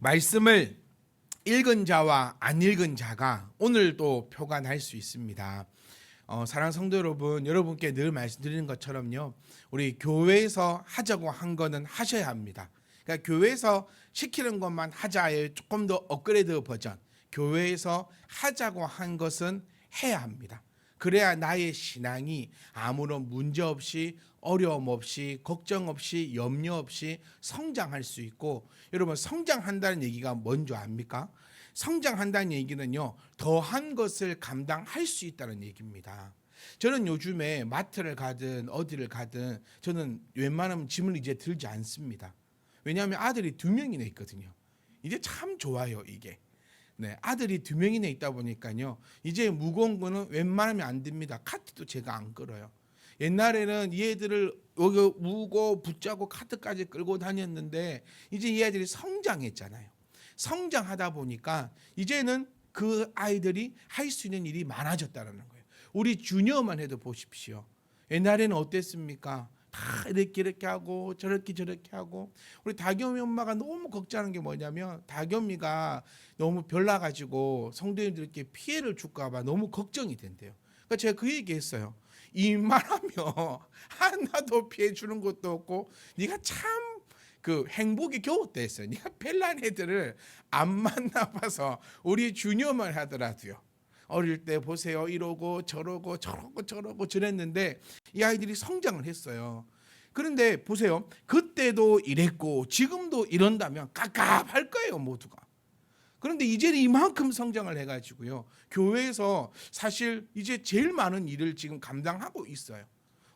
말씀을 읽은 자와 안 읽은 자가 오늘도 표가 날 수 있습니다. 사랑하는 성도 여러분, 여러분께 늘 말씀드리는 것처럼요, 우리 교회에서 하자고 한 거는 하셔야 합니다. 그러니까 교회에서 시키는 것만 하자의 조금 더 업그레이드 버전, 교회에서 하자고 한 것은 해야 합니다. 그래야 나의 신앙이 아무런 문제 없이, 어려움 없이, 걱정 없이, 염려 없이 성장할 수 있고, 여러분, 성장한다는 얘기가 뭔지 압니까? 성장한다는 얘기는요, 더한 것을 감당할 수 있다는 얘기입니다. 저는 요즘에 마트를 가든 어디를 가든 저는 웬만하면 짐을 이제 들지 않습니다. 왜냐하면 아들이 2명이나 있거든요. 이제 참 좋아요, 이게. 네, 아들이 2명이나 있다 보니까요, 이제 무거운 거는 웬만하면 안 듭니다. 카트도 제가 안 끌어요. 옛날에는 이 애들을 여기 무고 붙잡고 카트까지 끌고 다녔는데, 이제 이 애들이 성장했잖아요. 성장하다 보니까 이제는 그 아이들이 할 수 있는 일이 많아졌다는 거예요. 우리 주니어만 해도 보십시오. 옛날에는 어땠습니까? 다 이렇게 하고 저렇게 하고. 우리 다겸이 엄마가 너무 걱정하는 게 뭐냐면, 다겸이가 너무 별나가지고 성도님들께 피해를 줄까 봐 너무 걱정이 된대요. 그러니까 제가 그 얘기했어요. 이만하면 하나도 피해 주는 것도 없고 네가 참 그 행복이 겨우 됐어요. 네가 별난 애들을 안 만나봐서 우리 주니어만 하더라도요. 어릴 때 보세요, 이러고 저러고 저랬는데 이 아이들이 성장을 했어요. 그런데 보세요, 그때도 이랬고 지금도 이런다면 깝깝할 거예요, 모두가. 그런데 이제는 이만큼 성장을 해가지고요, 교회에서 사실 이제 제일 많은 일을 지금 감당하고 있어요.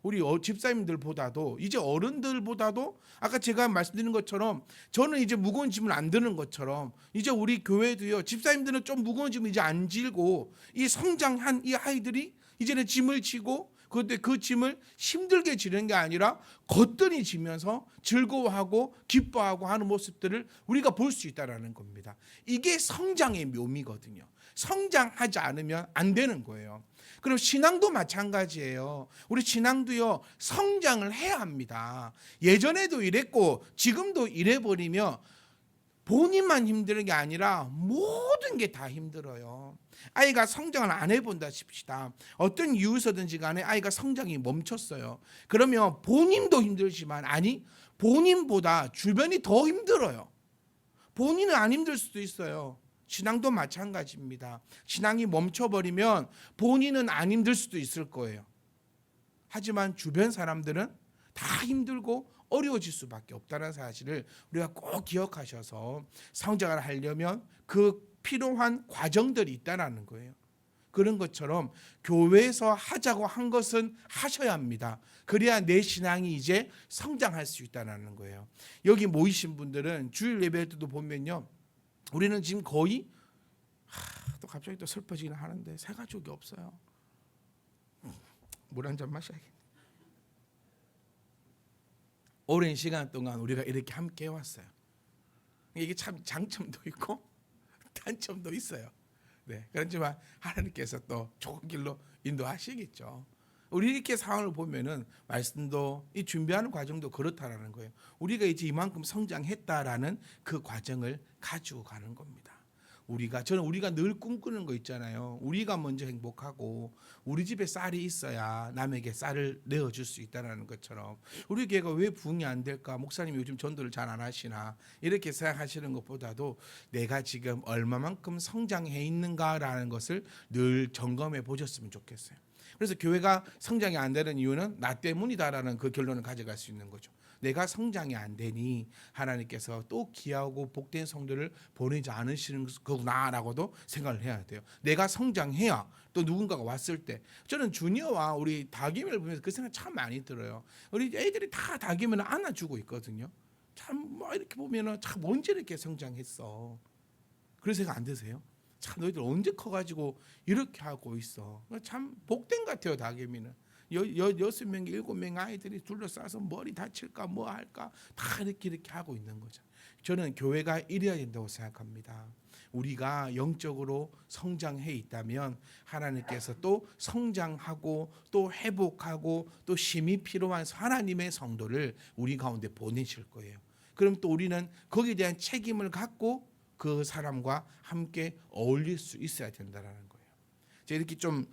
우리 집사님들보다도, 이제 어른들보다도, 아까 제가 말씀드린 것처럼 저는 이제 무거운 짐을 안 드는 것처럼 이제 우리 교회도요, 집사님들은 좀 무거운 짐을 이제 안 질고 이 성장한 이 아이들이 이제는 짐을 지고, 그런데 그 짐을 힘들게 지는 게 아니라 거뜬히 지면서 즐거워하고 기뻐하고 하는 모습들을 우리가 볼 수 있다는 겁니다. 이게 성장의 묘미거든요. 성장하지 않으면 안 되는 거예요. 그럼 신앙도 마찬가지예요. 우리 신앙도요, 성장을 해야 합니다. 예전에도 이랬고 지금도 이래버리면 본인만 힘든 게 아니라 모든 게 다 힘들어요. 아이가 성장을 안 해본다 칩시다. 어떤 이유에서든지 간에 아이가 성장이 멈췄어요. 그러면 본인도 힘들지만, 아니, 본인보다 주변이 더 힘들어요. 본인은 안 힘들 수도 있어요. 신앙도 마찬가지입니다. 신앙이 멈춰버리면 본인은 안 힘들 수도 있을 거예요. 하지만 주변 사람들은 다 힘들고 어려워질 수밖에 없다는 사실을 우리가 꼭 기억하셔서 성장을 하려면 그 필요한 과정들이 있다는 거예요. 그런 것처럼 교회에서 하자고 한 것은 하셔야 합니다. 그래야 내 신앙이 이제 성장할 수 있다는 거예요. 여기 모이신 분들은 주일 예배 때도 보면요, 우리는 지금 거의 또 갑자기 또 슬퍼지긴 하는데 새 가족이 없어요. 물 한 잔 마셔야겠네. 오랜 시간 동안 우리가 이렇게 함께 해왔어요. 이게 참 장점도 있고 단점도 있어요. 네, 그렇지만 하나님께서 또 좋은 길로 인도하시겠죠. 우리 이렇게 상황을 보면은 말씀도, 이 준비하는 과정도 그렇다라는 거예요. 우리가 이제 이만큼 성장했다라는 그 과정을 가지고 가는 겁니다. 저는 우리가 늘 꿈꾸는 거 있잖아요. 우리가 먼저 행복하고 우리 집에 쌀이 있어야 남에게 쌀을 내어줄 수 있다는 것처럼, 우리 교회가 왜 부흥이 안 될까? 목사님이 요즘 전도를 잘 안 하시나? 이렇게 생각하시는 것보다도 내가 지금 얼마만큼 성장해 있는가라는 것을 늘 점검해 보셨으면 좋겠어요. 그래서 교회가 성장이 안 되는 이유는 나 때문이다라는 그 결론을 가져갈 수 있는 거죠. 내가 성장이 안 되니 하나님께서 또 귀하고 복된 성도를 보내지 않으시는 거구나라고도 생각을 해야 돼요. 내가 성장해야 또 누군가가 왔을 때, 저는 주니어와 우리 다김이를 보면서 그 생각 참 많이 들어요. 우리 애들이 다 다김이를 안아주고 있거든요. 참 뭐 이렇게 보면은 참 언제 이렇게 성장했어. 그런 생각 안 드세요? 참 너희들 언제 커가지고 이렇게 하고 있어. 참 복된 것 같아요. 다겸이는 6명 7명 아이들이 둘러싸서 머리 다칠까 뭐 할까 다 이렇게 하고 있는 거죠. 저는 교회가 이래야 된다고 생각합니다. 우리가 영적으로 성장해 있다면 하나님께서 또 성장하고 또 회복하고 또 쉼이 필요한 하나님의 성도를 우리 가운데 보내실 거예요. 그럼 또 우리는 거기에 대한 책임을 갖고 그 사람과 함께 어울릴 수 있어야 된다라는 거예요. 제가 이렇게 좀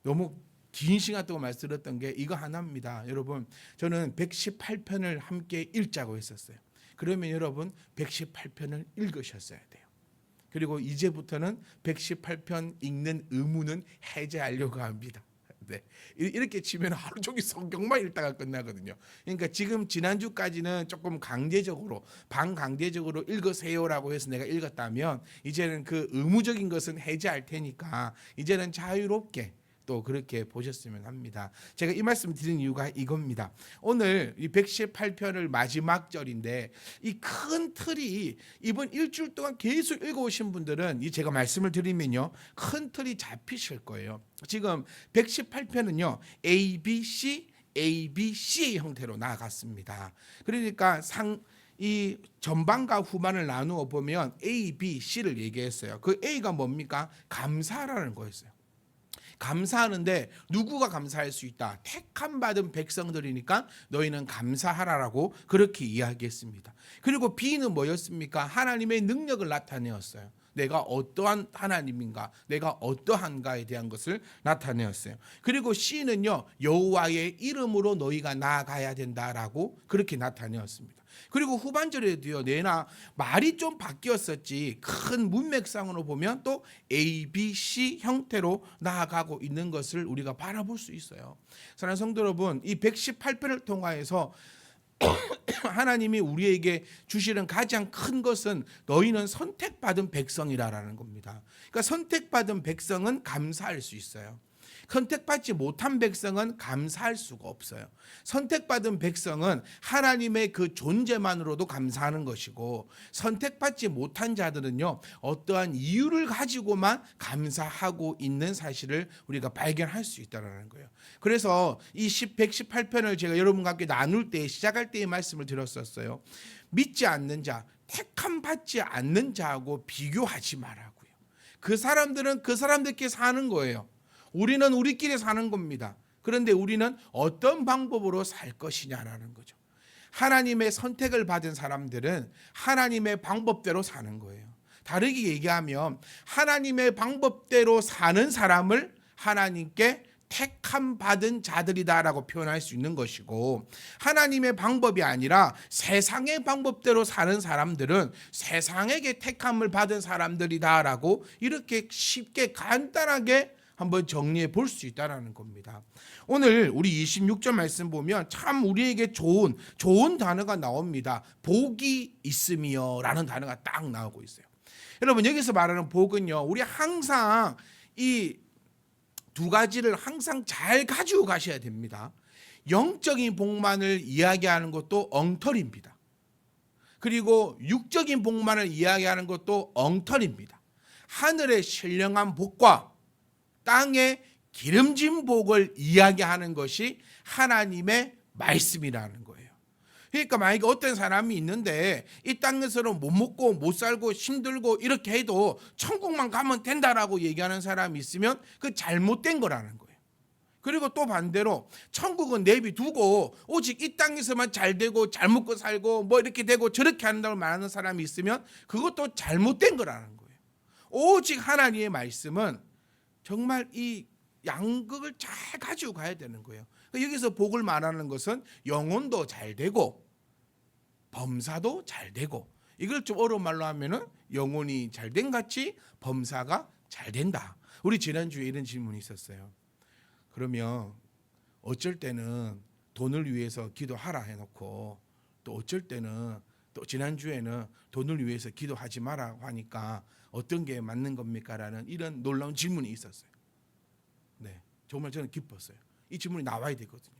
너무 긴 시간 동안 말씀드렸던 게 이거 하나입니다. 여러분, 저는 118편을 함께 읽자고 했었어요. 그러면 여러분 118편을 읽으셨어야 돼요. 그리고 이제부터는 118편 읽는 의무는 해제하려고 합니다. 네. 이렇게 치면 하루 종일 성경만 읽다가 끝나거든요. 그러니까 지금 지난주까지는 조금 강제적으로 반강제적으로 읽으세요라고 해서 내가 읽었다면 이제는 그 의무적인 것은 해제할 테니까 이제는 자유롭게 또 그렇게 보셨으면 합니다. 제가 이 말씀 드린 이유가 이겁니다. 오늘 이 118편을 마지막 절인데 이 큰 틀이 이번 일주일 동안 계속 읽어오신 분들은 이 제가 말씀을 드리면요 큰 틀이 잡히실 거예요. 지금 118편은요 ABC 형태로 나아갔습니다. 그러니까 이 전반과 후반을 나누어 보면 A, B, C를 얘기했어요. 그 A가 뭡니까? 감사라는 거였어요. 감사하는데 누구가 감사할 수 있다? 택함 받은 백성들이니까 너희는 감사하라라고 그렇게 이야기했습니다. 그리고 B는 뭐였습니까? 하나님의 능력을 나타내었어요. 내가 어떠한 하나님인가, 내가 어떠한가에 대한 것을 나타내었어요. 그리고 C는요, 여호와의 이름으로 너희가 나아가야 된다라고 그렇게 나타내었습니다. 그리고 후반절에도요, 내나 말이 좀 바뀌었었지 큰 문맥상으로 보면 또 A, B, C 형태로 나아가고 있는 것을 우리가 바라볼 수 있어요. 사랑하는 성도 여러분, 이 118편을 통하여서 하나님이 우리에게 주시는 가장 큰 것은 너희는 선택받은 백성이라는 겁니다. 그러니까 선택받은 백성은 감사할 수 있어요. 선택받지 못한 백성은 감사할 수가 없어요. 선택받은 백성은 하나님의 그 존재만으로도 감사하는 것이고 선택받지 못한 자들은요 어떠한 이유를 가지고만 감사하고 있는 사실을 우리가 발견할 수 있다는 거예요. 그래서 이 118편을 제가 여러분과 함께 나눌 때 시작할 때의 말씀을 드렸었어요. 믿지 않는 자, 택함 받지 않는 자하고 비교하지 말라고요. 그 사람들은 그 사람들끼리 사는 거예요. 우리는 우리끼리 사는 겁니다. 그런데 우리는 어떤 방법으로 살 것이냐라는 거죠. 하나님의 선택을 받은 사람들은 하나님의 방법대로 사는 거예요. 다르게 얘기하면 하나님의 방법대로 사는 사람을 하나님께 택함 받은 자들이다라고 표현할 수 있는 것이고 하나님의 방법이 아니라 세상의 방법대로 사는 사람들은 세상에게 택함을 받은 사람들이다라고 이렇게 쉽게 간단하게 한번 정리해 볼 수 있다는 겁니다. 오늘 우리 26절 말씀 보면 참 우리에게 좋은 단어가 나옵니다. 복이 있으며 라는 단어가 딱 나오고 있어요. 여러분 여기서 말하는 복은요 우리 항상 이 두 가지를 항상 잘 가지고 가셔야 됩니다. 영적인 복만을 이야기하는 것도 엉터리입니다. 그리고 육적인 복만을 이야기하는 것도 엉터리입니다. 하늘의 신령한 복과 땅의 기름진 복을 이야기하는 것이 하나님의 말씀이라는 거예요. 그러니까 만약에 어떤 사람이 있는데 이 땅에서는 못 먹고 못 살고 힘들고 이렇게 해도 천국만 가면 된다라고 얘기하는 사람이 있으면 그 잘못된 거라는 거예요. 그리고 또 반대로 천국은 내비두고 오직 이 땅에서만 잘 되고 잘 먹고 살고 뭐 이렇게 되고 저렇게 한다고 말하는 사람이 있으면 그것도 잘못된 거라는 거예요. 오직 하나님의 말씀은 정말 이 양극을 잘 가지고 가야 되는 거예요. 여기서 복을 말하는 것은 영혼도 잘 되고 범사도 잘 되고 이걸 좀 어려운 말로 하면은 영혼이 잘 된 같이 범사가 잘 된다. 우리 지난주에 이런 질문이 있었어요. 그러면 어쩔 때는 돈을 위해서 기도하라 해놓고 또 어쩔 때는 또 지난주에는 돈을 위해서 기도하지 마라 하니까 어떤 게 맞는 겁니까? 라는 이런 놀라운 질문이 있었어요. 네, 정말 저는 기뻤어요. 이 질문이 나와야 되거든요.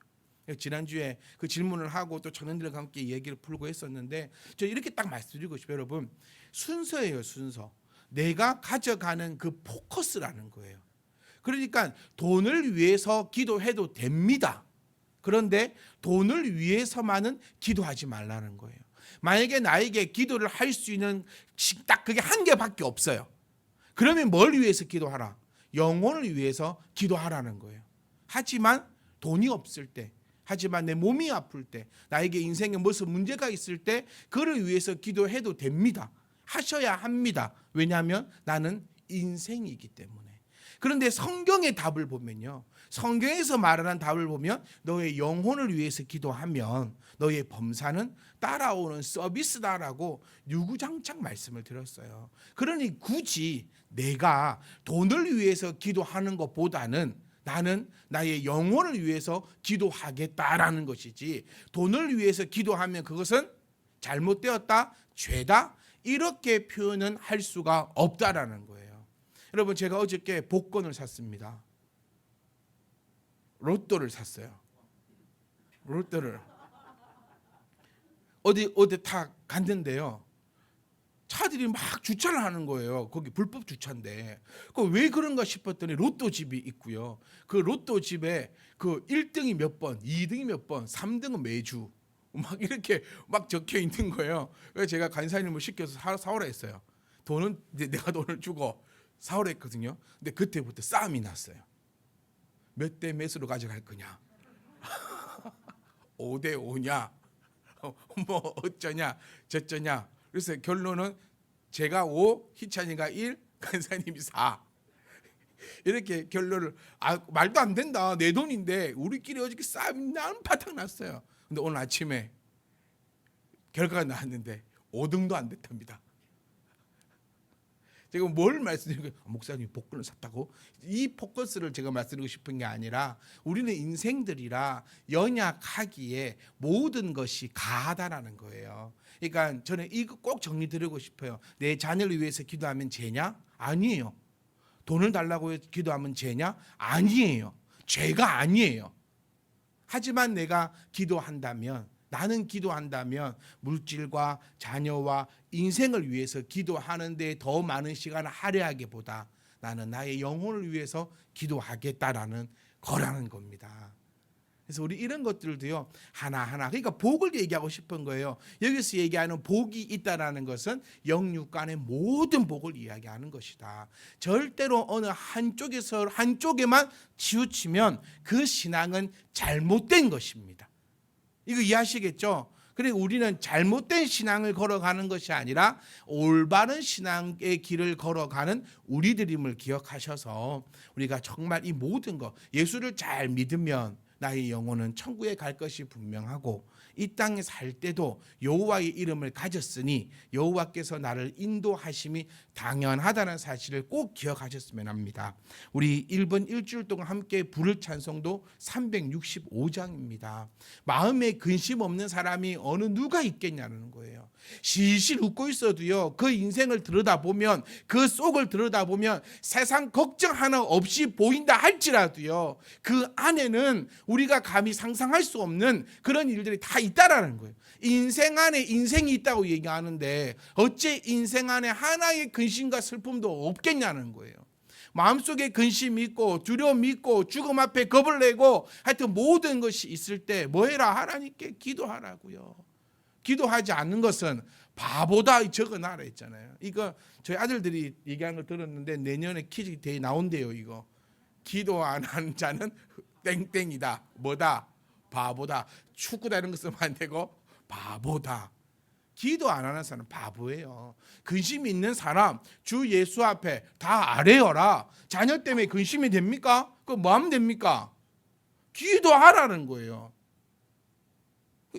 지난주에 그 질문을 하고 또 청년들과 함께 얘기를 풀고 했었는데 저 이렇게 딱 말씀드리고 싶어요. 여러분 순서예요. 순서. 내가 가져가는 그 포커스라는 거예요. 그러니까 돈을 위해서 기도해도 됩니다. 그런데 돈을 위해서만은 기도하지 말라는 거예요. 만약에 나에게 기도를 할 수 있는 딱 그게 한 개밖에 없어요. 그러면 뭘 위해서 기도하라? 영혼을 위해서 기도하라는 거예요. 하지만 돈이 없을 때, 하지만 내 몸이 아플 때, 나에게 인생에 무슨 문제가 있을 때 그를 위해서 기도해도 됩니다. 하셔야 합니다. 왜냐하면 나는 인생이기 때문에. 그런데 성경의 답을 보면요, 성경에서 말하는 답을 보면 너의 영혼을 위해서 기도하면 너의 범사는 따라오는 서비스다라고 유구장창 말씀을 드렸어요. 그러니 굳이 내가 돈을 위해서 기도하는 것보다는 나는 나의 영혼을 위해서 기도하겠다라는 것이지, 돈을 위해서 기도하면 그것은 잘못되었다, 죄다, 이렇게 표현은 할 수가 없다라는 거예요. 여러분, 제가 어저께 복권을 샀습니다. 로또를 샀어요. 로또를 어디 다 갔는데요, 차들이 막 주차를 하는 거예요. 거기 불법 주차인데 왜 그런가 싶었더니 로또 집이 있고요. 그 로또 집에 그 1등이 몇 번, 2등이 몇 번, 3등은 매주 막 이렇게 막 적혀 있는 거예요. 그래서 제가 간사님을 시켜서 사오라 했어요. 돈은 내가 돈을 주고 사오라 했거든요. 근데 그때부터 싸움이 났어요. 몇 대 몇으로 가져갈 거냐, 5대 5냐, 뭐 어쩌냐 저쩌냐. 그래서 결론은 제가 5, 희찬이가 1, 간사님이 4. 이렇게 결론을, 말도 안 된다, 내 돈인데. 우리끼리 어저께 싸움이 난바탕 났어요. 근데 오늘 아침에 결과가 나왔는데 5등도 안 됐답니다. 제가 뭘 말씀드리는 거예요? 목사님이 복권을 샀다고? 이 포커스를 제가 말씀드리고 싶은 게 아니라, 우리는 인생들이라 연약하기에 모든 것이 가하다라는 거예요. 그러니까 저는 이거 꼭 정리드리고 싶어요. 내 자녀를 위해서 기도하면 죄냐? 아니에요. 돈을 달라고 해서 기도하면 죄냐? 아니에요. 죄가 아니에요. 하지만 내가 기도한다면, 나는 기도한다면 물질과 자녀와 인생을 위해서 기도하는 데 더 많은 시간을 할애하기보다 나는 나의 영혼을 위해서 기도하겠다라는 거라는 겁니다. 그래서 우리 이런 것들도요, 하나하나, 그러니까 복을 얘기하고 싶은 거예요. 여기서 얘기하는 복이 있다라는 것은 영육간의 모든 복을 이야기하는 것이다. 절대로 어느 한쪽에만 치우치면 그 신앙은 잘못된 것입니다. 이거 이해하시겠죠? 그리고 우리는 잘못된 신앙을 걸어가는 것이 아니라 올바른 신앙의 길을 걸어가는 우리들임을 기억하셔서, 우리가 정말 이 모든 것, 예수를 잘 믿으면 나의 영혼은 천국에 갈 것이 분명하고, 이 땅에 살 때도 여호와의 이름을 가졌으니 여호와께서 나를 인도하심이 당연하다는 사실을 꼭 기억하셨으면 합니다. 우리 1번 일주일 동안 함께 부를 찬송도 365장입니다. 마음에 근심 없는 사람이 어느 누가 있겠냐는 거예요. 실실 웃고 있어도요, 그 인생을 들여다보면, 그 속을 들여다보면 세상 걱정 하나 없이 보인다 할지라도요, 그 안에는 우리가 감히 상상할 수 없는 그런 일들이 다 있다라는 거예요. 인생 안에 인생이 있다고 얘기하는데 어째 인생 안에 하나의 근심과 슬픔도 없겠냐는 거예요. 마음속에 근심이 있고 두려움이 있고 죽음 앞에 겁을 내고 하여튼 모든 것이 있을 때 뭐 해라? 하나님께 기도하라고요. 기도하지 않는 것은 바보다 적어놔라 했잖아요. 이거 저희 아들들이 얘기하는 걸 들었는데 내년에 퀴즈 대회 나온대요. 이거 기도 안 하는 자는 땡땡이다. 뭐다? 바보다. 축구다 이런 거 쓰면 안 되고 바보다. 기도 안 하는 사람은 바보예요. 근심이 있는 사람 주 예수 앞에 다 아뢰어라. 자녀 때문에 근심이 됩니까? 그거 뭐 하면 됩니까? 기도하라는 거예요.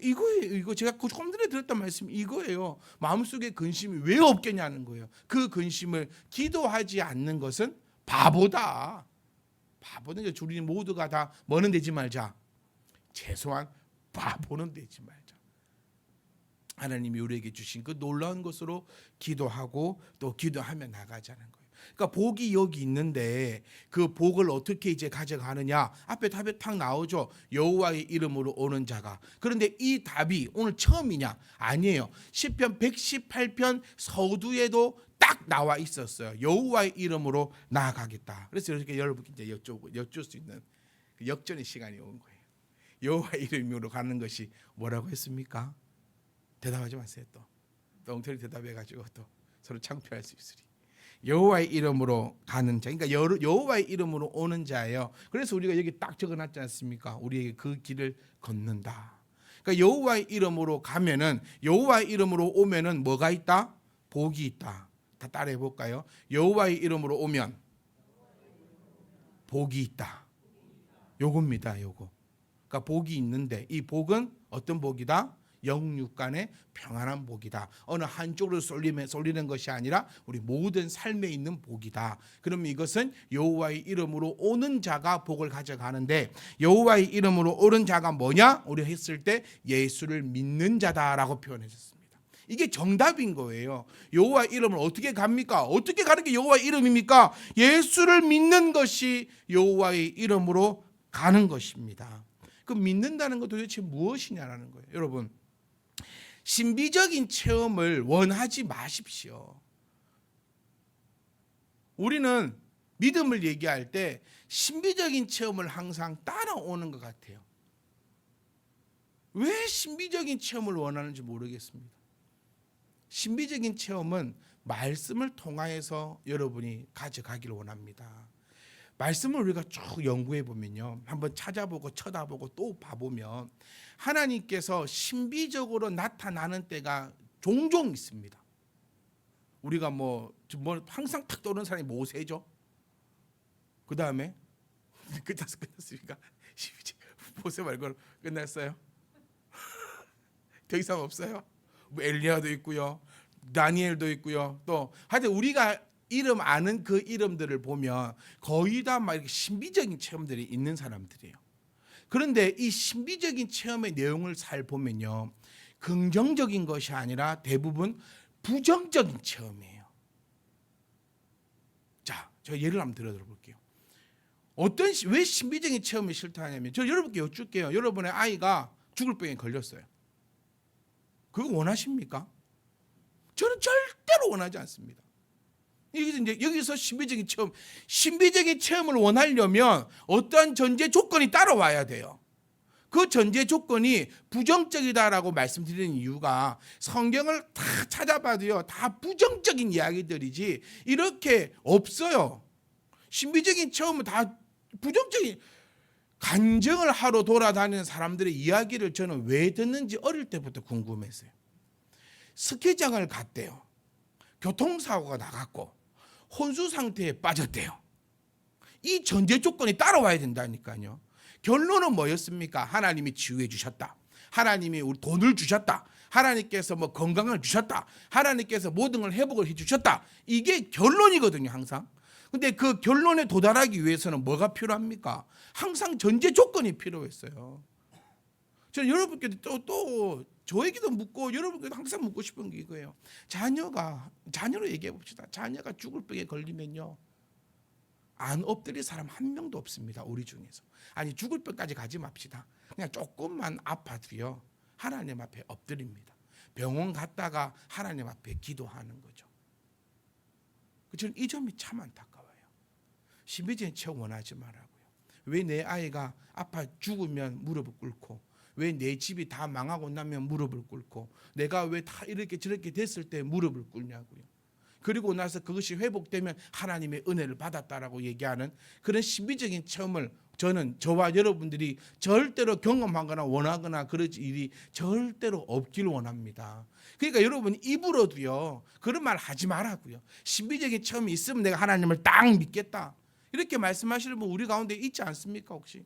이거예요. 이거 제가 조금 전에 들었던 말씀이 이거예요. 마음속에 근심이 왜 없겠냐는 거예요. 그 근심을 기도하지 않는 것은 바보다. 바보는 우리 모두가 다 뭐는 되지 말자. 최소한 바보는 되지 말자. 하나님이 우리에게 주신 그 놀라운 것으로 기도하고 또 기도하며 나가자는 거예요. 그러니까 복이 여기 있는데 그 복을 어떻게 이제 가져가느냐? 앞에 답이 탁 나오죠. 여호와의 이름으로 오는 자가. 그런데 이 답이 오늘 처음이냐? 아니에요. 시편 118편 서두에도 딱 나와 있었어요. 여호와의 이름으로 나아가겠다. 그래서 이렇게 여러분께 이제 여쭐 수 있는 그 역전의 시간이 온 거예요. 여호와의 이름으로 가는 것이 뭐라고 했습니까? 대답하지 마세요. 또 엉터리 대답해가지고 또 서로 창피할 수 있으리. 여호와의 이름으로 가는 자, 그러니까 여호와의 이름으로 오는 자예요. 그래서 우리가 여기 딱 적어놨지 않습니까? 우리에게 그 길을 걷는다. 그러니까 여호와의 이름으로 가면은, 여호와의 이름으로 오면은 뭐가 있다? 복이 있다. 다 따라해 볼까요? 여호와의 이름으로 오면 복이 있다. 요겁니다. 요거. 그러니까 복이 있는데 이 복은 어떤 복이다? 영육간의 평안한 복이다. 어느 한쪽으로 쏠리는 것이 아니라 우리 모든 삶에 있는 복이다. 그러면 이것은 여호와의 이름으로 오는 자가 복을 가져가는데, 여호와의 이름으로 오는 자가 뭐냐? 우리 했을 때 예수를 믿는 자다라고 표현했습니다. 이게 정답인 거예요. 여호와의 이름을 어떻게 갑니까? 어떻게 가는 게 여호와의 이름입니까? 예수를 믿는 것이 여호와의 이름으로 가는 것입니다. 그 믿는다는 것 도대체 무엇이냐라는 거예요. 여러분, 신비적인 체험을 원하지 마십시오. 우리는 믿음을 얘기할 때 신비적인 체험을 항상 따라오는 것 같아요. 왜 신비적인 체험을 원하는지 모르겠습니다. 신비적인 체험은 말씀을 통하여서 여러분이 가져가기를 원합니다. 말씀을 우리가 쭉 연구해 보면요, 한번 찾아보고 쳐다보고 또 봐보면 하나님께서 신비적으로 나타나는 때가 종종 있습니다. 우리가 뭐 항상 탁 떠오르는 사람이 모세죠. 그 다음에 끝났습니까? 모세 말고 끝났어요? 더 이상 없어요? 뭐 엘리야도 있고요, 다니엘도 있고요. 또 하여튼 우리가 이름 아는 그 이름들을 보면 거의 다 막 이렇게 신비적인 체험들이 있는 사람들이에요. 그런데 이 신비적인 체험의 내용을 잘 보면요, 긍정적인 것이 아니라 대부분 부정적인 체험이에요. 자, 제가 예를 한번 들어볼게요. 왜 신비적인 체험이 싫다 하냐면, 저 여러분께 여쭐게요. 여러분의 아이가 죽을 병에 걸렸어요. 그거 원하십니까? 저는 절대로 원하지 않습니다. 여기서 신비적인 체험을 원하려면 어떠한 전제 조건이 따라와야 돼요. 그 전제 조건이 부정적이다라고 말씀드리는 이유가, 성경을 다 찾아봐도요, 다 부정적인 이야기들이지 이렇게 없어요. 신비적인 체험은 다 부정적인, 간증을 하러 돌아다니는 사람들의 이야기를 저는 왜 듣는지 어릴 때부터 궁금했어요. 스키장을 갔대요. 교통사고가 나갔고 혼수 상태에 빠졌대요. 이 전제 조건이 따라와야 된다니까요. 결론은 뭐였습니까? 하나님이 치유해 주셨다. 하나님이 우리 돈을 주셨다. 하나님께서 뭐 건강을 주셨다. 하나님께서 모든 걸 회복을 해 주셨다. 이게 결론이거든요, 항상. 근데 그 결론에 도달하기 위해서는 뭐가 필요합니까? 항상 전제 조건이 필요했어요. 저는 여러분께도 또 저에게도 묻고 여러분께도 항상 묻고 싶은 게 이거예요. 자녀로 얘기해 봅시다. 자녀가 죽을 병에 걸리면요, 안 엎드릴 사람 한 명도 없습니다, 우리 중에서. 아니, 죽을 병까지 가지 맙시다. 그냥 조금만 아파도요, 하나님 앞에 엎드립니다. 병원 갔다가 하나님 앞에 기도하는 거죠. 저는 이 점이 참 안타까워요. 신비적인 체험 원하지 말라고요. 왜 내 아이가 아파 죽으면 무릎을 꿇고, 왜 내 집이 다 망하고 나면 무릎을 꿇고, 내가 왜 다 이렇게 저렇게 됐을 때 무릎을 꿇냐고요. 그리고 나서 그것이 회복되면 하나님의 은혜를 받았다라고 얘기하는 그런 신비적인 체험을 저와 여러분들이 절대로 경험하거나 원하거나 그럴 일이 절대로 없기를 원합니다. 그러니까 여러분, 입으로도요 그런 말 하지 말라고요. 신비적인 체험이 있으면 내가 하나님을 딱 믿겠다, 이렇게 말씀하시는 분 우리 가운데 있지 않습니까? 혹시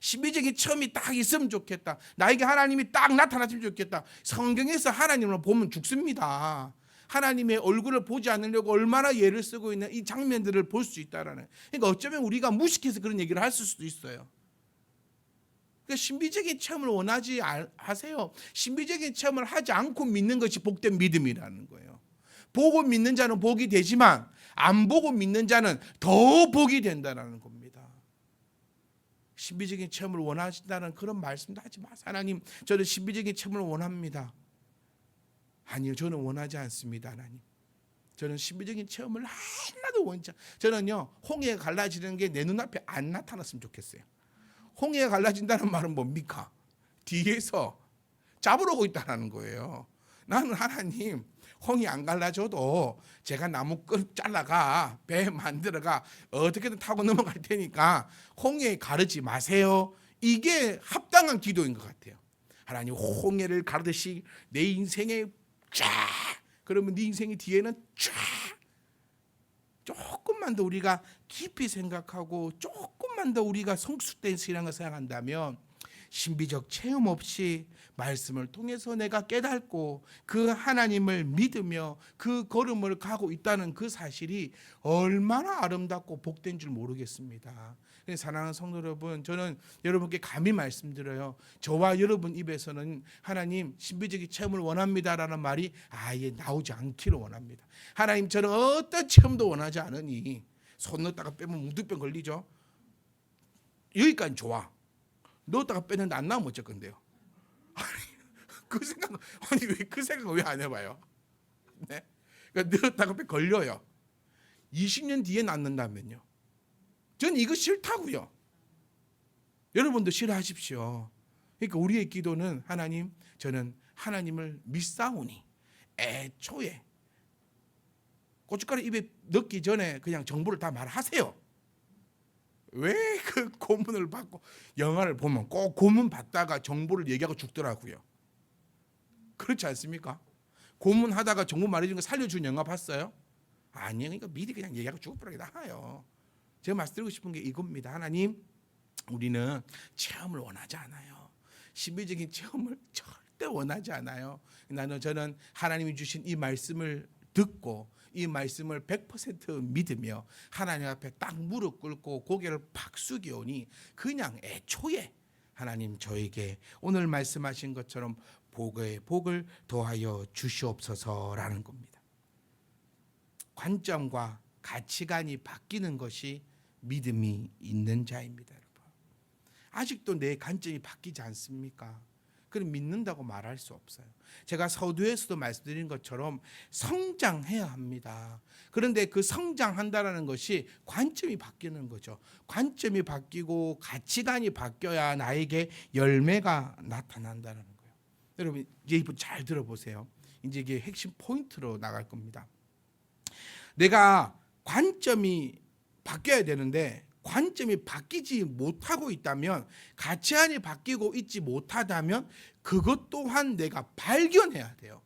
신비적인 체험이 딱 있으면 좋겠다, 나에게 하나님이 딱 나타났으면 좋겠다. 성경에서 하나님을 보면 죽습니다. 하나님의 얼굴을 보지 않으려고 얼마나 예를 쓰고 있는 이 장면들을 볼 수 있다라는. 그러니까 어쩌면 우리가 무식해서 그런 얘기를 할 수도 있어요. 그러니까 신비적인 체험을 원하지 하세요. 신비적인 체험을 하지 않고 믿는 것이 복된 믿음이라는 거예요. 보고 믿는 자는 복이 되지만 안 보고 믿는 자는 더 복이 된다는 겁니다. 신비적인 체험을 원하신다는 그런 말씀도 하지 마세요. 하나님, 저는 신비적인 체험을 원합니다. 아니요, 저는 원하지 않습니다. 하나님, 저는 신비적인 체험을 하나도 원치 않아요. 저는요, 홍해가 갈라지는 게 내 눈앞에 안 나타났으면 좋겠어요. 홍해가 갈라진다는 말은 뭡니까? 뒤에서 잡으러 오고 있다는 거예요. 나는 하나님, 홍이 안 갈라져도 제가 나무 끈 잘라가 배 만들어가 어떻게든 타고 넘어갈 테니까 홍해 가르지 마세요. 이게 합당한 기도인 것 같아요. 하나님, 홍해를 가르듯이 내 인생에 쫙 그러면 네 인생의 뒤에는 쫙 조금만 더 우리가 깊이 생각하고 조금만 더 우리가 성숙된 신앙을 생각한다면 신비적 체험 없이 말씀을 통해서 내가 깨닫고 그 하나님을 믿으며 그 걸음을 가고 있다는 그 사실이 얼마나 아름답고 복된 줄 모르겠습니다. 사랑하는 성도 여러분, 저는 여러분께 감히 말씀드려요. 저와 여러분 입에서는 하나님 신비적인 체험을 원합니다라는 말이 아예 나오지 않기를 원합니다. 하나님, 저는 어떤 체험도 원하지 않으니 손 넣었다가 빼면 뭉툭병 걸리죠. 여기까지 좋아. 넣었다가 빼는데 안 나오면 어쩔 건데요. 아니 왜 그 생각을 왜 안 해봐요? 네? 그러니까 넣었다가 빼 걸려요. 20년 뒤에 낫는다면요. 전 이거 싫다고요. 여러분도 싫어하십시오. 그러니까 우리의 기도는 하나님, 저는 하나님을 믿사오니 애초에 고춧가루 입에 넣기 전에 그냥 정보를 다 말하세요. 왜 그 고문을 받고 영화를 보면 꼭 고문 받다가 정보를 얘기하고 죽더라고요. 그렇지 않습니까? 고문하다가 정보 말해준 거 살려준 영화 봤어요? 아니요. 그러니까 미리 그냥 얘기하고 죽어버리게 나와요. 제가 말씀드리고 싶은 게 이겁니다. 하나님, 우리는 체험을 원하지 않아요. 신비적인 체험을 절대 원하지 않아요. 저는 하나님이 주신 이 말씀을 듣고 이 말씀을 100% 믿으며 하나님 앞에 딱 무릎 꿇고 고개를 팍 숙이오니 그냥 애초에 하나님 저에게 오늘 말씀하신 것처럼 복의 복을 더하여 주시옵소서라는 겁니다. 관점과 가치관이 바뀌는 것이 믿음이 있는 자입니다. 여러분. 아직도 내 관점이 바뀌지 않습니까? 그럼 믿는다고 말할 수 없어요. 제가 서두에서도 말씀드린 것처럼 성장해야 합니다. 그런데 그 성장한다는 것이 관점이 바뀌는 거죠. 관점이 바뀌고 가치관이 바뀌어야 나에게 열매가 나타난다는 거예요. 여러분 이제 이분 잘 들어보세요. 이제 이게 핵심 포인트로 나갈 겁니다. 내가 관점이 바뀌어야 되는데 관점이 바뀌지 못하고 있다면, 가치관이 바뀌고 있지 못하다면 그것 또한 내가 발견해야 돼요.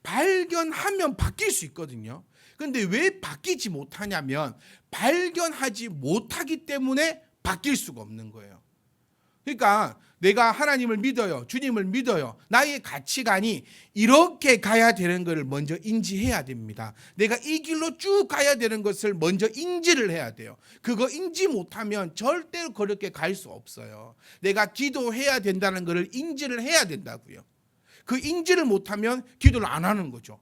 발견하면 바뀔 수 있거든요. 그런데 왜 바뀌지 못하냐면 발견하지 못하기 때문에 바뀔 수가 없는 거예요. 그러니까 내가 하나님을 믿어요. 주님을 믿어요. 나의 가치관이 이렇게 가야 되는 것을 먼저 인지해야 됩니다. 내가 이 길로 쭉 가야 되는 것을 먼저 인지를 해야 돼요. 그거 인지 못하면 절대로 그렇게 갈 수 없어요. 내가 기도해야 된다는 것을 인지를 해야 된다고요. 그 인지를 못하면 기도를 안 하는 거죠.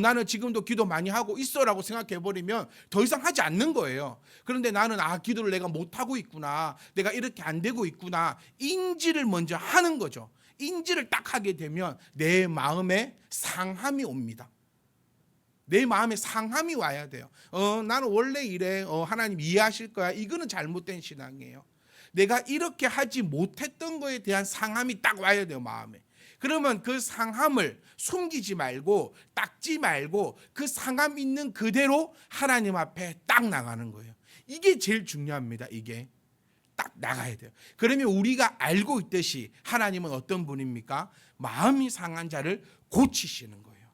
나는 지금도 기도 많이 하고 있어라고 생각해버리면 더 이상 하지 않는 거예요. 그런데 나는 기도를 내가 못하고 있구나, 내가 이렇게 안 되고 있구나, 인지를 먼저 하는 거죠. 인지를 딱 하게 되면 내 마음에 상함이 옵니다. 내 마음에 상함이 와야 돼요. 나는 원래 이래, 하나님 이해하실 거야. 이거는 잘못된 신앙이에요. 내가 이렇게 하지 못했던 거에 대한 상함이 딱 와야 돼요, 마음에. 그러면 그 상함을 숨기지 말고 닦지 말고 그 상함 있는 그대로 하나님 앞에 딱 나가는 거예요. 이게 제일 중요합니다. 이게 딱 나가야 돼요. 그러면 우리가 알고 있듯이 하나님은 어떤 분입니까? 마음이 상한 자를 고치시는 거예요.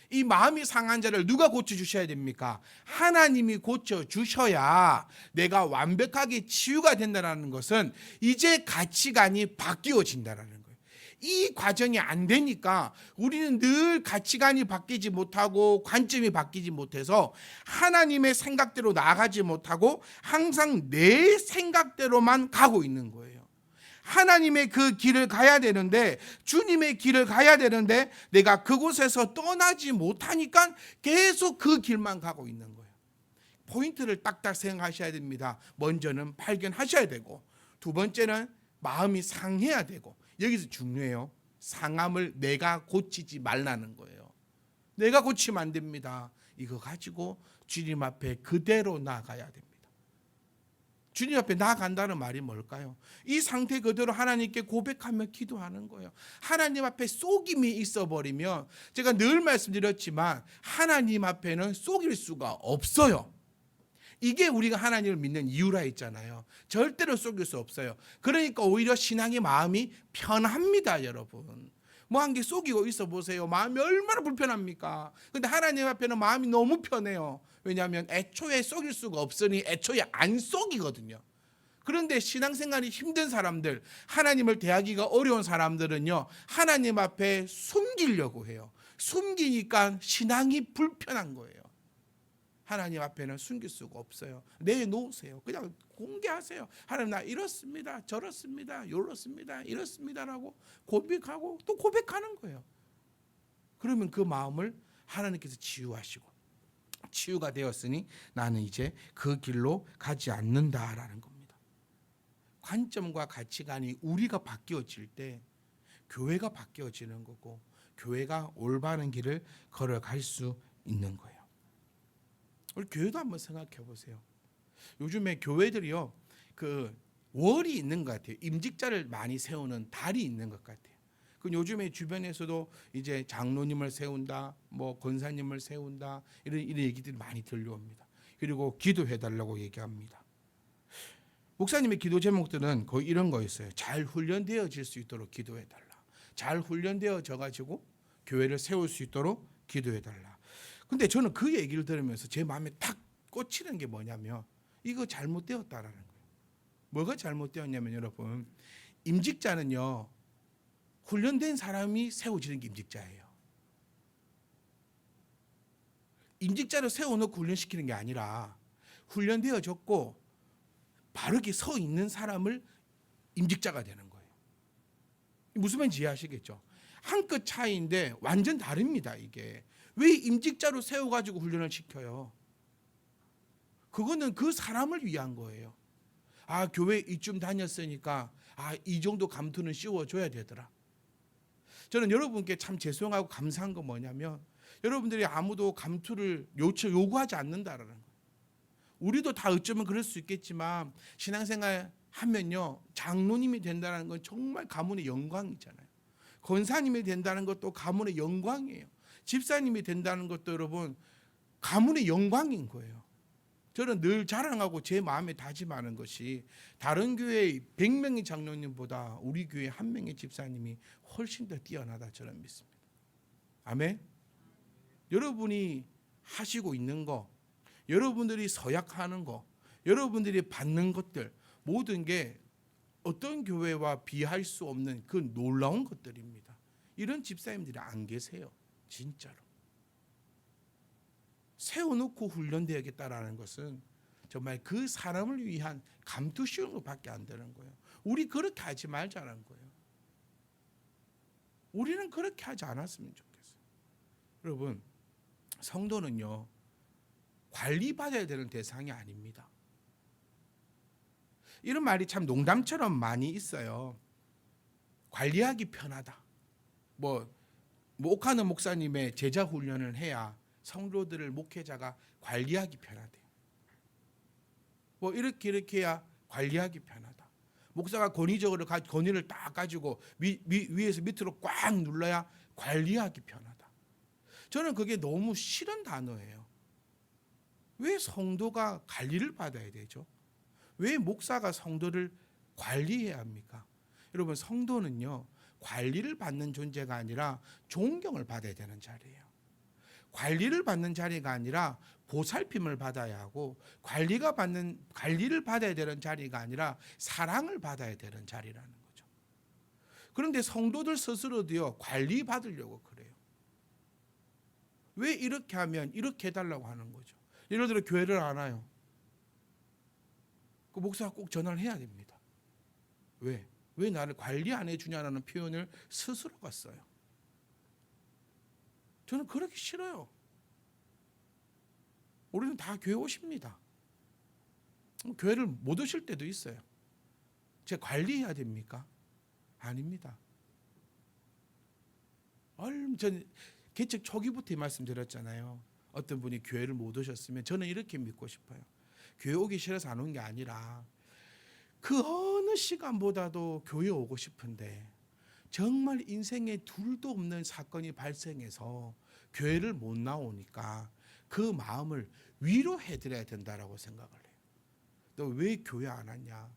이 마음이 상한 자를 누가 고쳐주셔야 됩니까? 하나님이 고쳐주셔야 내가 완벽하게 치유가 된다는 것은 이제 가치관이 바뀌어진다는 거예요. 이 과정이 안 되니까 우리는 늘 가치관이 바뀌지 못하고 관점이 바뀌지 못해서 하나님의 생각대로 나아가지 못하고 항상 내 생각대로만 가고 있는 거예요. 하나님의 그 길을 가야 되는데, 주님의 길을 가야 되는데 내가 그곳에서 떠나지 못하니까 계속 그 길만 가고 있는 거예요. 포인트를 딱딱 생각하셔야 됩니다. 먼저는 발견하셔야 되고, 두 번째는 마음이 상해야 되고, 여기서 중요해요. 상함을 내가 고치지 말라는 거예요. 내가 고치면 안 됩니다. 이거 가지고 주님 앞에 그대로 나아가야 됩니다. 주님 앞에 나아간다는 말이 뭘까요? 이 상태 그대로 하나님께 고백하며 기도하는 거예요. 하나님 앞에 속임이 있어버리면, 제가 늘 말씀드렸지만 하나님 앞에는 속일 수가 없어요. 이게 우리가 하나님을 믿는 이유라 했잖아요. 절대로 속일 수 없어요. 그러니까 오히려 신앙의 마음이 편합니다, 여러분. 뭐 한 개 속이고 있어 보세요. 마음이 얼마나 불편합니까? 근데 하나님 앞에는 마음이 너무 편해요. 왜냐하면 애초에 속일 수가 없으니 애초에 안 속이거든요. 그런데 신앙생활이 힘든 사람들, 하나님을 대하기가 어려운 사람들은요, 하나님 앞에 숨기려고 해요. 숨기니까 신앙이 불편한 거예요. 하나님 앞에는 숨길 수가 없어요. 내놓으세요. 그냥 공개하세요. 하나님, 나 이렇습니다, 저렇습니다, 요렇습니다, 이렇습니다라고 고백하고 또 고백하는 거예요. 그러면 그 마음을 하나님께서 치유하시고, 치유가 되었으니 나는 이제 그 길로 가지 않는다라는 겁니다. 관점과 가치관이 우리가 바뀌어질 때 교회가 바뀌어지는 거고, 교회가 올바른 길을 걸어갈 수 있는 거예요. 우리 교회도 한번 생각해 보세요. 요즘에 교회들이요, 그 월이 있는 것 같아요. 임직자를 많이 세우는 달이 있는 것 같아요. 그 요즘에 주변에서도 이제 장로님을 세운다, 뭐 권사님을 세운다, 이런 얘기들이 많이 들려옵니다. 그리고 기도해 달라고 얘기합니다. 목사님의 기도 제목들은 거의 이런 거였어요. 잘 훈련되어질 수 있도록 기도해 달라. 잘 훈련되어져 가지고 교회를 세울 수 있도록 기도해 달라. 근데 저는 그 얘기를 들으면서 제 마음에 딱 꽂히는 게 뭐냐면, 이거 잘못되었다라는 거예요. 뭐가 잘못되었냐면, 여러분, 임직자는요, 훈련된 사람이 세워지는 게 임직자예요. 임직자를 세워놓고 훈련시키는 게 아니라 훈련되어졌고 바르게 서 있는 사람을 임직자가 되는 거예요. 무슨 말인지 이해하시겠죠? 한 끗 차이인데 완전 다릅니다. 이게 왜 임직자로 세워가지고 훈련을 시켜요? 그거는 그 사람을 위한 거예요. 아, 교회 이쯤 다녔으니까 이 정도 감투는 씌워줘야 되더라. 저는 여러분께 참 죄송하고 감사한 건 뭐냐면, 여러분들이 아무도 감투를 요구하지 않는다라는 거예요. 우리도 다 어쩌면 그럴 수 있겠지만, 신앙생활 하면요, 장로님이 된다는 건 정말 가문의 영광이잖아요. 권사님이 된다는 것도 가문의 영광이에요. 집사님이 된다는 것도 여러분 가문의 영광인 거예요. 저는 늘 자랑하고 제 마음에 다짐하는 것이, 다른 교회의 100명의 장로님보다 우리 교회 한 명의 집사님이 훨씬 더 뛰어나다, 저는 믿습니다. 아멘. 여러분이 하시고 있는 거, 여러분들이 서약하는 거, 여러분들이 받는 것들, 모든 게 어떤 교회와 비할 수 없는 그 놀라운 것들입니다. 이런 집사님들이 안 계세요. 진짜로. 세워놓고 훈련되어야겠다라는 것은 정말 그 사람을 위한 감투 씌우는 것밖에 안 되는 거예요. 우리 그렇게 하지 말자는 거예요. 우리는 그렇게 하지 않았으면 좋겠어요. 여러분, 성도는요, 관리받아야 되는 대상이 아닙니다. 이런 말이 참 농담처럼 많이 있어요. 관리하기 편하다. 옥하는 목사님의 제자 훈련을 해야 성도들을 목회자가 관리하기 편하대요. 이렇게 해야 관리하기 편하다. 목사가 권위적으로 권위를 딱 가지고 위에서 밑으로 꽉 눌러야 관리하기 편하다. 저는 그게 너무 싫은 단어예요. 왜 성도가 관리를 받아야 되죠? 왜 목사가 성도를 관리해야 합니까? 여러분, 성도는요, 관리를 받는 존재가 아니라 존경을 받아야 되는 자리예요. 관리를 받는 자리가 아니라 보살핌을 받아야 하고, 관리를 받아야 되는 자리가 아니라 사랑을 받아야 되는 자리라는 거죠. 그런데 성도들 스스로도요, 관리 받으려고 그래요. 왜 이렇게 하면 이렇게 해달라고 하는 거죠. 예를 들어 교회를 안 와요. 그 목사가 꼭 전화를 해야 됩니다. 왜 나를 관리 안 해주냐라는 표현을 스스로가 써요. 저는 그렇게 싫어요. 우리는 다 교회 오십니다. 교회를 못 오실 때도 있어요. 제가 관리해야 됩니까? 아닙니다. 전 개척 초기부터 이 말씀 드렸잖아요. 어떤 분이 교회를 못 오셨으면 저는 이렇게 믿고 싶어요. 교회 오기 싫어서 안 온 게 아니라 그 어느 시간보다도 교회 오고 싶은데 정말 인생에 둘도 없는 사건이 발생해서 교회를 못 나오니까 그 마음을 위로해드려야 된다라고 생각을 해요. 너 왜 교회 안 왔냐?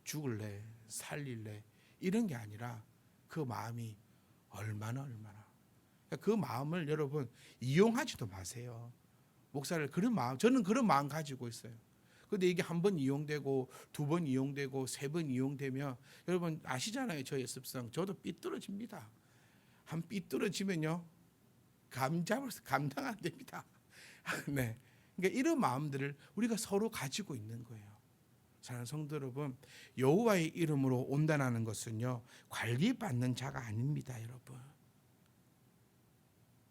죽을래? 살릴래? 이런 게 아니라 그 마음이 얼마나. 그러니까 그 마음을 여러분 이용하지도 마세요. 목사를 그런 마음, 저는 그런 마음 가지고 있어요. 근데 이게 한 번 이용되고 두 번 이용되고 세 번 이용되면 여러분 아시잖아요. 저의 습성. 저도 삐뚤어집니다. 한 삐뚤어지면요. 감당 안 됩니다. 네. 그러니까 이런 마음들을 우리가 서로 가지고 있는 거예요. 사랑하는 성도 여러분, 여호와의 이름으로 온다는 것은요, 관리받는 자가 아닙니다, 여러분.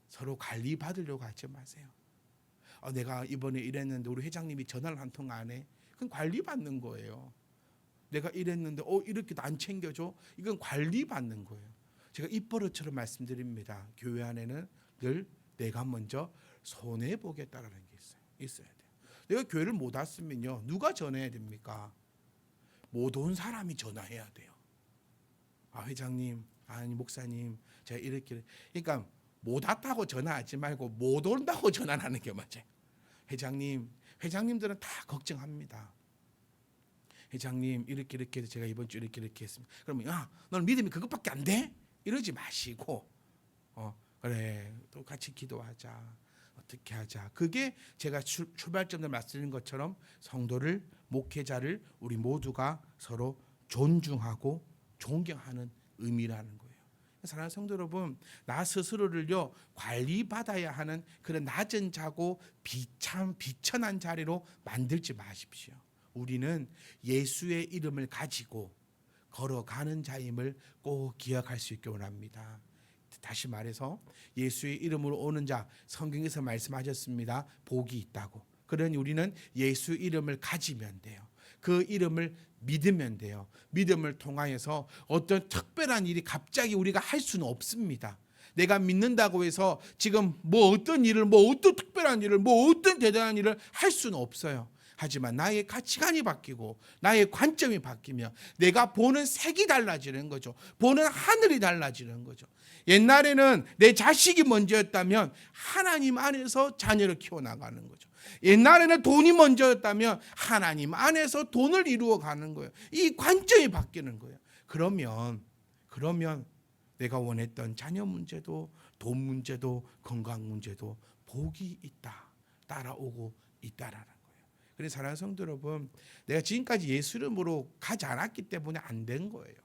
서로 관리받으려고 하지 마세요. 내가 이번에 이랬는데 우리 회장님이 전화를 한 통 안 해. 그건 관리받는 거예요. 내가 이랬는데 이렇게 안 챙겨줘. 이건 관리받는 거예요. 제가 입버릇처럼 말씀드립니다. 교회 안에는 늘 내가 먼저 손해보겠다라는 게 있어야 돼요. 내가 교회를 못 왔으면요, 누가 전해야 됩니까? 못 온 사람이 전화해야 돼요. 회장님, 아니 목사님, 제가 이렇게, 그러니까 못 왔다고 전화하지 말고 못 온다고 전화하는 게 맞아요. 회장님들은 다 걱정합니다. 회장님 이렇게 해서 제가 이번 주 이렇게 했습니다. 그러면 너는 믿음이 그것밖에 안 돼? 이러지 마시고 그래 또 같이 기도하자. 어떻게 하자. 그게 제가 출발점을 말씀드린 것처럼 성도를, 목회자를 우리 모두가 서로 존중하고 존경하는 의미라는 거예요. 사랑하는 성도 여러분, 나 스스로를요 관리받아야 하는 그런 낮은 자고 비천한 자리로 만들지 마십시오. 우리는 예수의 이름을 가지고 걸어가는 자임을 꼭 기억할 수 있기 원합니다. 다시 말해서 예수의 이름으로 오는 자, 성경에서 말씀하셨습니다. 복이 있다고. 그러니 우리는 예수 이름을 가지면 돼요. 그 이름을 믿으면 돼요. 믿음을 통하여서 어떤 특별한 일이 갑자기 우리가 할 수는 없습니다. 내가 믿는다고 해서 지금 어떤 특별한 일을 어떤 대단한 일을 할 수는 없어요. 하지만 나의 가치관이 바뀌고 나의 관점이 바뀌면 내가 보는 색이 달라지는 거죠. 보는 하늘이 달라지는 거죠. 옛날에는 내 자식이 먼저였다면 하나님 안에서 자녀를 키워나가는 거죠. 옛날에는 돈이 먼저였다면 하나님 안에서 돈을 이루어가는 거예요. 이 관점이 바뀌는 거예요. 그러면 내가 원했던 자녀 문제도 돈 문제도 건강 문제도 복이 있다. 따라오고 있다라는 거예요. 그래서 사랑하는 성도 여러분, 내가 지금까지 예수 이름으로 가지 않았기 때문에 안 된 거예요.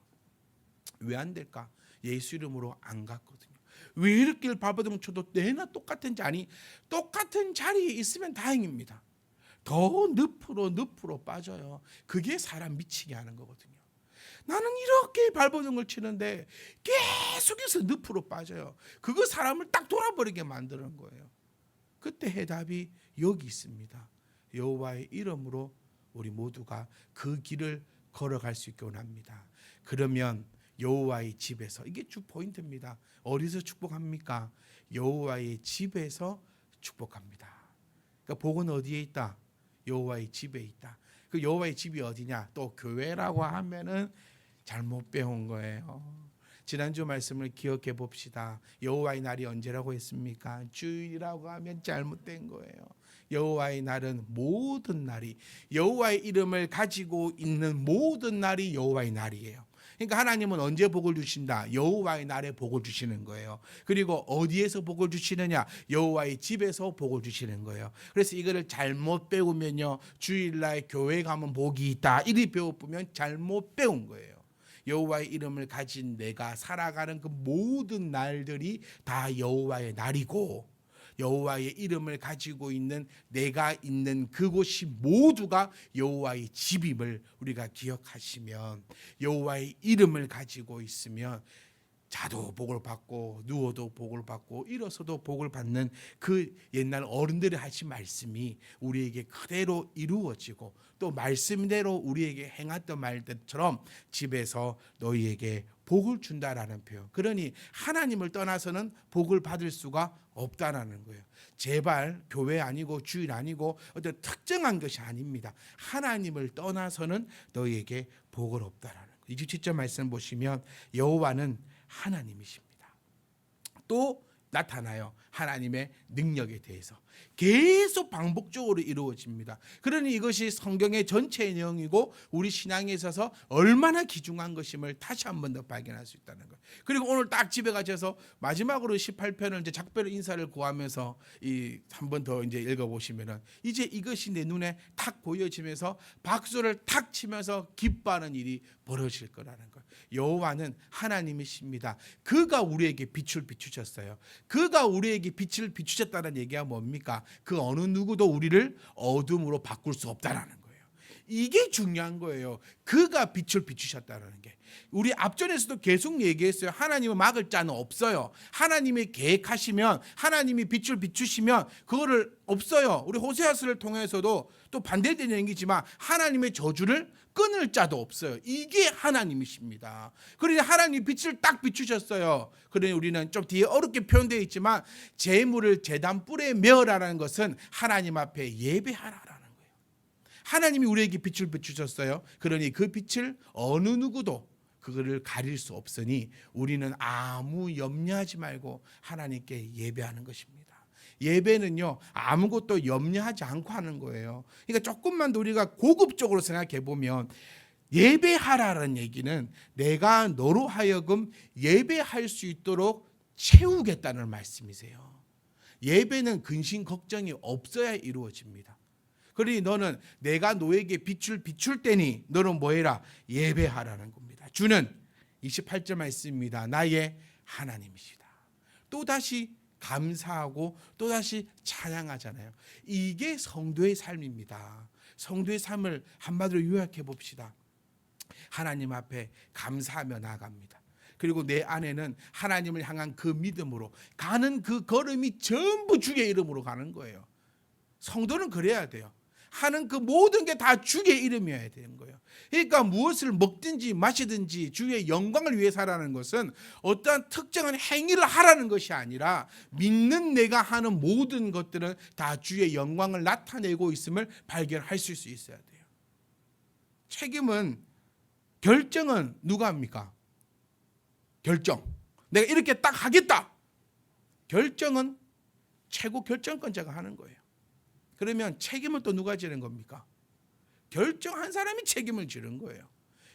왜 안 될까? 예수 이름으로 안 갔거든요. 왜 이렇게 발버둥 쳐도 내나 똑같은 자리에 있으면 다행입니다. 더 늪으로 빠져요. 그게 사람 미치게 하는 거거든요. 나는 이렇게 발버둥을 치는데 계속해서 늪으로 빠져요. 그거 사람을 딱 돌아버리게 만드는 거예요. 그때 해답이 여기 있습니다. 여호와의 이름으로 우리 모두가 그 길을 걸어갈 수 있게 원합니다. 그러면 여호와의 집에서, 이게 주 포인트입니다. 어디서 축복합니까? 여호와의 집에서 축복합니다. 그러니까 복은 어디에 있다? 여호와의 집에 있다. 그 여호와의 집이 어디냐? 또 교회라고 하면은 잘못 배운 거예요. 지난주 말씀을 기억해 봅시다. 여호와의 날이 언제라고 했습니까? 주일이라고 하면 잘못된 거예요. 여호와의 날은 모든 날이, 여호와의 이름을 가지고 있는 모든 날이 여호와의 날이에요. 그러니까 하나님은 언제 복을 주신다? 여호와의 날에 복을 주시는 거예요. 그리고 어디에서 복을 주시느냐? 여호와의 집에서 복을 주시는 거예요. 그래서 이거를 잘못 배우면요, 주일날 교회 가면 복이 있다 이리 배워보면 잘못 배운 거예요. 여호와의 이름을 가진 내가 살아가는 그 모든 날들이 다 여호와의 날이고, 여호와의 이름을 가지고 있는 내가 있는 그곳이 모두가 여호와의 집임을 우리가 기억하시면, 여호와의 이름을 가지고 있으면 자도 복을 받고 누워도 복을 받고 일어서도 복을 받는 그 옛날 어른들이 하신 말씀이 우리에게 그대로 이루어지고, 또 말씀대로 우리에게 행했던 말들처럼 집에서 너희에게 복을 준다라는 표현. 그러니 하나님을 떠나서는 복을 받을 수가 없다라는 거예요. 제발 교회 아니고 주일 아니고 어떤 특정한 것이 아닙니다. 하나님을 떠나서는 너희에게 복을 없다라는 거예요. 27절 말씀 보시면 여호와는 하나님이십니다. 또 나타나요. 하나님의 능력에 대해서 계속 반복적으로 이루어집니다. 그러니 이것이 성경의 전체의 내용이고 우리 신앙에 있어서 얼마나 귀중한 것임을 다시 한 번 더 발견할 수 있다는 거예요. 그리고 오늘 딱 집에 가셔서 마지막으로 18편을 이제 작별 인사를 구하면서 한 번 더 이제 읽어보시면은 이제 이것이 내 눈에 탁 보여지면서 박수를 탁 치면서 기뻐하는 일이 벌어질 거라는 거예요. 여호와는 하나님이십니다. 그가 우리에게 빛을 비추셨어요. 그가 우리에게 빛을 비추셨다는 얘기가 뭡니까? 그 어느 누구도 우리를 어둠으로 바꿀 수 없다라는 거예요. 이게 중요한 거예요. 그가 빛을 비추셨다는 게. 우리 앞전에서도 계속 얘기했어요. 하나님은 막을 자는 없어요. 하나님이 계획하시면, 하나님이 빛을 비추시면 그거를 없어요. 우리 호세아서를 통해서도 또 반대되는 얘기지만 하나님의 저주를 끊을 자도 없어요. 이게 하나님이십니다. 그러니 하나님 빛을 딱 비추셨어요. 그러니 우리는 좀 뒤에 어렵게 표현되어 있지만 재물을 제단 뿔에 메어라는 것은 하나님 앞에 예배하라라는 거예요. 하나님이 우리에게 빛을 비추셨어요. 그러니 그 빛을 어느 누구도 그거를 가릴 수 없으니 우리는 아무 염려하지 말고 하나님께 예배하는 것입니다. 예배는요 아무것도 염려하지 않고 하는 거예요. 그러니까 조금만 더 우리가 고급적으로 생각해 보면 예배하라는 얘기는 내가 너로 하여금 예배할 수 있도록 채우겠다는 말씀이세요. 예배는 근심 걱정이 없어야 이루어집니다. 그러니 너는 내가 너에게 빛을 비출 때니 너는 뭐해라? 예배하라는 겁니다. 주는 28절 말씀입니다. 나의 하나님이시다. 또다시 감사하고 또다시 찬양하잖아요. 이게 성도의 삶입니다. 성도의 삶을 한마디로 요약해 봅시다. 하나님 앞에 감사하며 나아갑니다. 그리고 내 안에는 하나님을 향한 그 믿음으로 가는 그 걸음이 전부 주의 이름으로 가는 거예요. 성도는 그래야 돼요. 하는 그 모든 게 다 주의 이름이어야 되는 거예요. 그러니까 무엇을 먹든지 마시든지 주의 영광을 위해 살아는 것은 어떠한 특정한 행위를 하라는 것이 아니라 믿는 내가 하는 모든 것들은 다 주의 영광을 나타내고 있음을 발견할 수 있어야 돼요. 책임은 결정은 누가 합니까? 결정. 내가 이렇게 딱 하겠다. 결정은 최고 결정권자가 하는 거예요. 그러면 책임을 또 누가 지는 겁니까? 결정한 사람이 책임을 지는 거예요.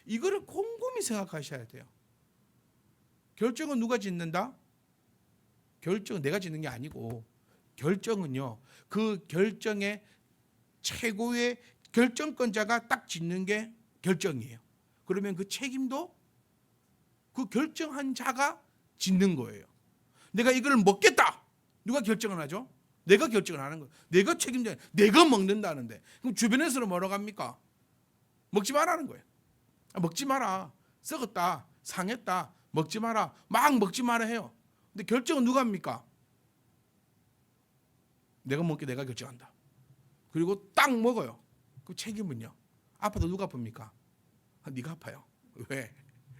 이거를 곰곰이 생각하셔야 돼요. 결정은 누가 짓는다? 결정은 내가 짓는 게 아니고 결정은요 그 결정의 최고의 결정권자가 딱 짓는 게 결정이에요. 그러면 그 책임도 그 결정한 자가 짓는 거예요. 내가 이걸 먹겠다. 누가 결정을 하죠? 내가 결정을 하는 거예요. 내가 책임져. 내가 먹는다는데. 그럼 주변에서는 뭐라고 합니까? 먹지 말라는 거예요. 먹지 마라. 썩었다. 상했다. 먹지 마라. 막 먹지 마라 해요. 근데 결정은 누가 합니까? 내가 먹게 내가 결정한다. 그리고 딱 먹어요. 그 책임은요. 아파도 누가 아픕니까? 네가 아파요. 왜?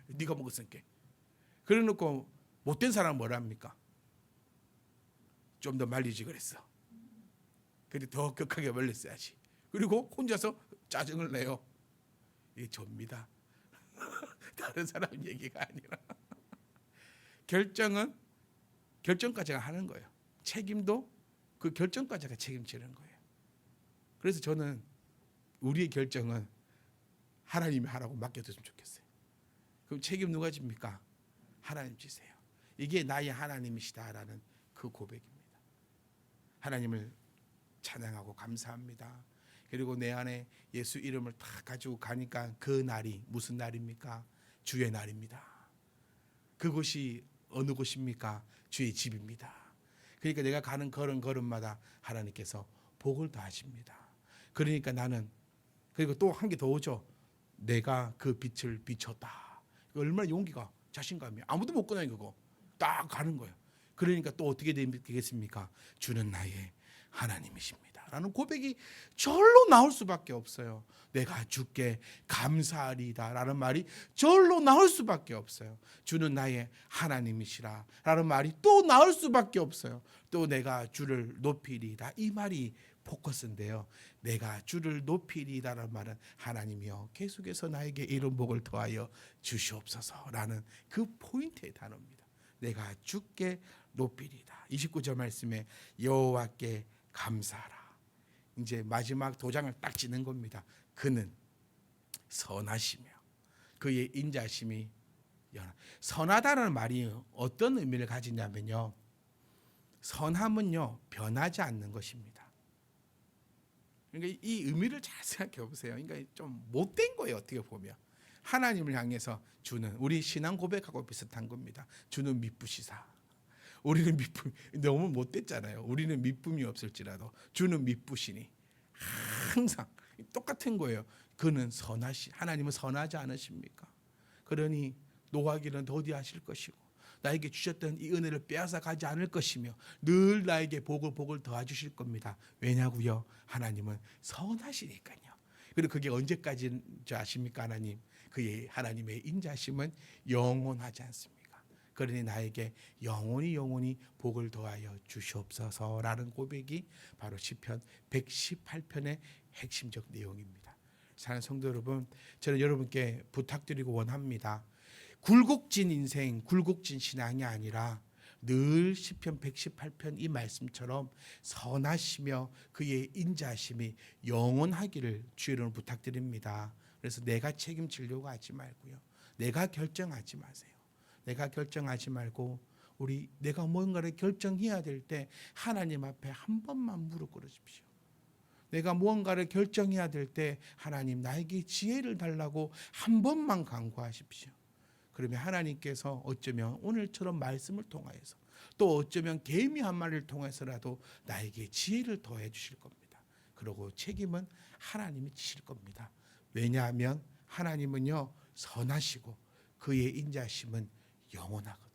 네가 먹었으니까. 그래 놓고 못된 사람은 뭐라 합니까? 좀 더 말리지 그랬어. 근데 더 격하게 말렸어야지. 그리고 혼자서 짜증을 내요. 이게 접니다. 다른 사람 얘기가 아니라. 결정은 결정까지가 하는 거예요. 책임도 그 결정까지가 책임지는 거예요. 그래서 저는 우리의 결정은 하나님이 하라고 맡겨뒀으면 좋겠어요. 그럼 책임 누가 집니까? 하나님 지세요. 이게 나의 하나님이시다라는 그 고백입니다. 하나님을 찬양하고 감사합니다. 그리고 내 안에 예수 이름을 다 가지고 가니까 그 날이 무슨 날입니까? 주의 날입니다. 그곳이 어느 곳입니까? 주의 집입니다. 그러니까 내가 가는 걸음마다 하나님께서 복을 더하십니다. 그러니까 나는 그리고 또 한 개 더 오죠. 내가 그 빛을 비췄다. 얼마나 용기가 자신감이 아무도 못 꺼내 그거 딱 가는 거예요. 그러니까 또 어떻게 되겠습니까? 주는 나의 하나님이십니다 라는 고백이 절로 나올 수밖에 없어요. 내가 주께 감사하리다 라는 말이 절로 나올 수밖에 없어요. 주는 나의 하나님이시라 라는 말이 또 나올 수밖에 없어요. 또 내가 주를 높이리다 이 말이 포커스인데요. 내가 주를 높이리다라는 말은 하나님이여 계속해서 나에게 이런 복을 더하여 주시옵소서라는 그 포인트의 단어입니다. 내가 주께 높이리다. 29절 말씀에 여호와께 감사하라. 이제 마지막 도장을 딱 찍는 겁니다. 그는 선하시며 그의 인자심이 연하. 선하다는 말이 어떤 의미를 가지냐면요, 선함은요 변하지 않는 것입니다. 그러니까 이 의미를 잘 생각해 보세요. 그러니까 좀 못된 거예요. 어떻게 보면 하나님을 향해서 주는, 우리 신앙 고백하고 비슷한 겁니다. 주는 미쁘시사. 우리는 미쁨 너무 못됐잖아요. 우리는 미쁨이 없을지라도 주는 미쁘시니 항상 똑같은 거예요. 그는 하나님은 선하지 않으십니까? 그러니 노하기는 더디하실 것이고 나에게 주셨던 이 은혜를 빼앗아 가지 않을 것이며 늘 나에게 복을 더해주실 겁니다. 왜냐고요? 하나님은 선하시니까요. 그리고 그게 언제까지인 줄 아십니까? 하나님의 인자심은 영원하지 않습니까? 그러니 나에게 영원히 복을 더하여 주시옵소서라는 고백이 바로 시편 118편의 핵심적 내용입니다. 사랑하는 성도 여러분, 저는 여러분께 부탁드리고 원합니다. 굴곡진 인생, 굴곡진 신앙이 아니라 늘 시편 118편 이 말씀처럼 선하시며 그의 인자심이 영원하기를 주의 이름으로 부탁드립니다. 그래서 내가 책임지려고 하지 말고요, 내가 결정하지 마세요. 내가 결정하지 말고 내가 뭔가를 결정해야 될 때 하나님 앞에 한 번만 무릎 꿇으십시오. 내가 무언가를 결정해야 될 때 하나님 나에게 지혜를 달라고 한 번만 간구하십시오. 그러면 하나님께서 어쩌면 오늘처럼 말씀을 통하여서 또 어쩌면 개미 한 마리를 통해서라도 나에게 지혜를 더해 주실 겁니다. 그리고 책임은 하나님이 지실 겁니다. 왜냐하면 하나님은요 선하시고 그의 인자심은 영원하거든요.